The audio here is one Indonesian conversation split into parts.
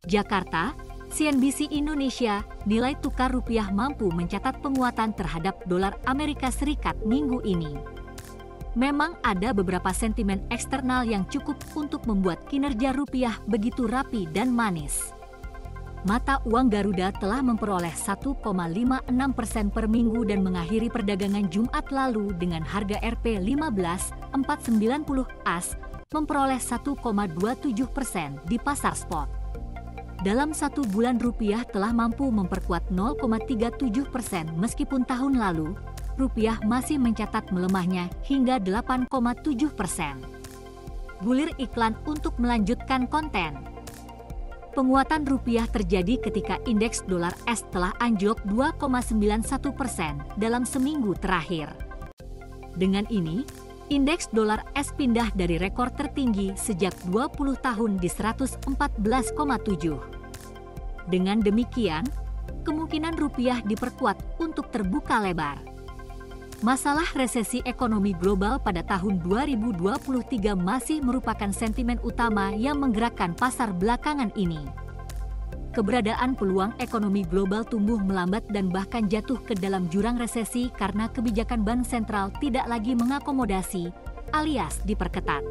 Jakarta, CNBC Indonesia, nilai tukar rupiah mampu mencatat penguatan terhadap dolar Amerika Serikat minggu ini. Memang ada beberapa sentimen eksternal yang cukup untuk membuat kinerja rupiah begitu rapi dan manis. Mata uang Garuda telah memperoleh 1,56% per minggu dan mengakhiri perdagangan Jumat lalu dengan harga Rp 15.490 AS memperoleh 1,27% di pasar spot. Dalam satu bulan rupiah telah mampu memperkuat 0,37% meskipun tahun lalu, rupiah masih mencatat melemahnya hingga 8,7%. Bulir iklan untuk melanjutkan konten. Penguatan rupiah terjadi ketika indeks dolar AS telah anjlok 2,91% dalam seminggu terakhir. Dengan ini, indeks dolar AS pindah dari rekor tertinggi sejak 20 tahun di 114,7. Dengan demikian, kemungkinan rupiah diperkuat untuk terbuka lebar. Masalah resesi ekonomi global pada tahun 2023 masih merupakan sentimen utama yang menggerakkan pasar belakangan ini. Keberadaan peluang ekonomi global tumbuh melambat dan bahkan jatuh ke dalam jurang resesi karena kebijakan bank sentral tidak lagi mengakomodasi, alias diperketat.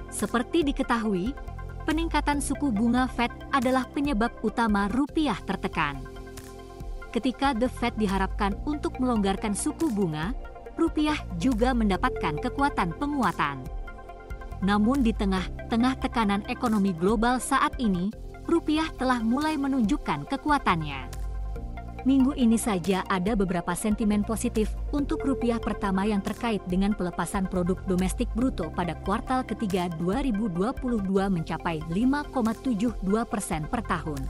Seperti diketahui, peningkatan suku bunga Fed adalah penyebab utama rupiah tertekan. Ketika The Fed diharapkan untuk melonggarkan suku bunga, rupiah juga mendapatkan kekuatan penguatan. Namun di tengah-tengah tekanan ekonomi global saat ini, rupiah telah mulai menunjukkan kekuatannya. Minggu ini saja ada beberapa sentimen positif untuk rupiah pertama yang terkait dengan pelepasan produk domestik bruto pada kuartal ketiga 2022 mencapai 5,72% per tahun.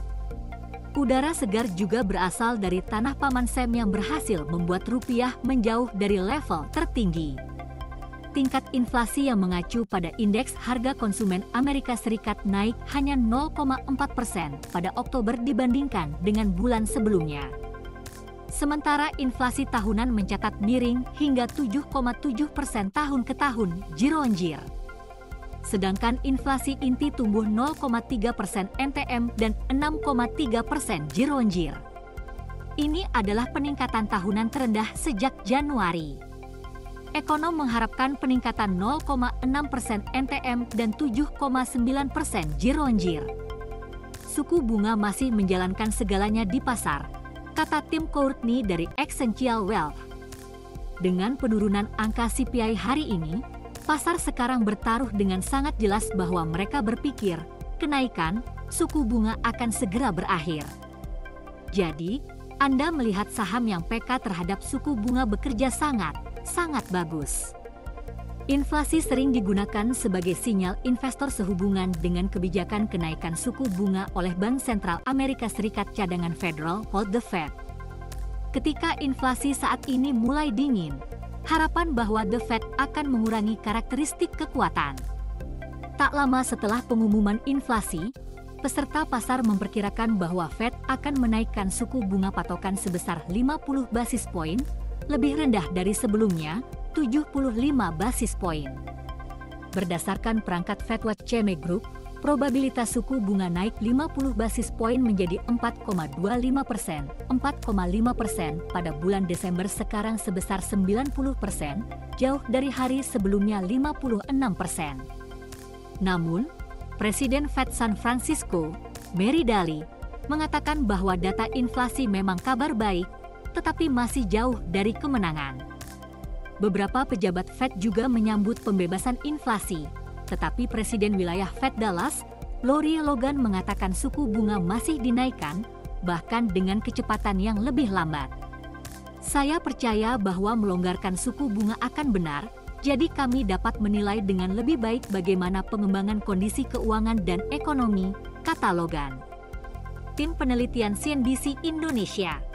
Udara segar juga berasal dari tanah Paman Sam yang berhasil membuat rupiah menjauh dari level tertinggi. Tingkat inflasi yang mengacu pada indeks harga konsumen Amerika Serikat naik hanya 0,4% pada Oktober dibandingkan dengan bulan sebelumnya. Sementara inflasi tahunan mencatat miring hingga 7,7% tahun ke tahun year-on-year. Sedangkan inflasi inti tumbuh 0,3% NTM dan 6,3% year-on-year. Ini adalah peningkatan tahunan terendah sejak Januari. Ekonom mengharapkan peningkatan 0,6% NTM dan 7,9% year-on-year. Suku bunga masih menjalankan segalanya di pasar, kata Tim Courtney dari Essential Wealth. Dengan penurunan angka CPI hari ini, pasar sekarang bertaruh dengan sangat jelas bahwa mereka berpikir kenaikan suku bunga akan segera berakhir. Jadi, Anda melihat saham yang PK terhadap suku bunga bekerja sangat bagus. Inflasi sering digunakan sebagai sinyal investor sehubungan dengan kebijakan kenaikan suku bunga oleh Bank Sentral Amerika Serikat Cadangan Federal Hold the Fed. Ketika inflasi saat ini mulai dingin, harapan bahwa The Fed akan mengurangi karakteristik kekuatan. Tak lama setelah pengumuman inflasi, peserta pasar memperkirakan bahwa Fed akan menaikkan suku bunga patokan sebesar 50 basis poin, lebih rendah dari sebelumnya, 75 basis poin. Berdasarkan perangkat FedWatch CME Group, probabilitas suku bunga naik 50 basis poin menjadi 4,25%, 4,5% pada bulan Desember sekarang sebesar 90%, jauh dari hari sebelumnya 56%. Namun, Presiden Fed San Francisco, Mary Daly, mengatakan bahwa data inflasi memang kabar baik, tetapi masih jauh dari kemenangan. Beberapa pejabat Fed juga menyambut pembebasan inflasi, tetapi Presiden Wilayah Fed Dallas, Lori Logan mengatakan suku bunga masih dinaikkan, bahkan dengan kecepatan yang lebih lambat. Saya percaya bahwa melonggarkan suku bunga akan benar, jadi kami dapat menilai dengan lebih baik bagaimana pengembangan kondisi keuangan dan ekonomi, kata Logan. Tim penelitian CNBC Indonesia.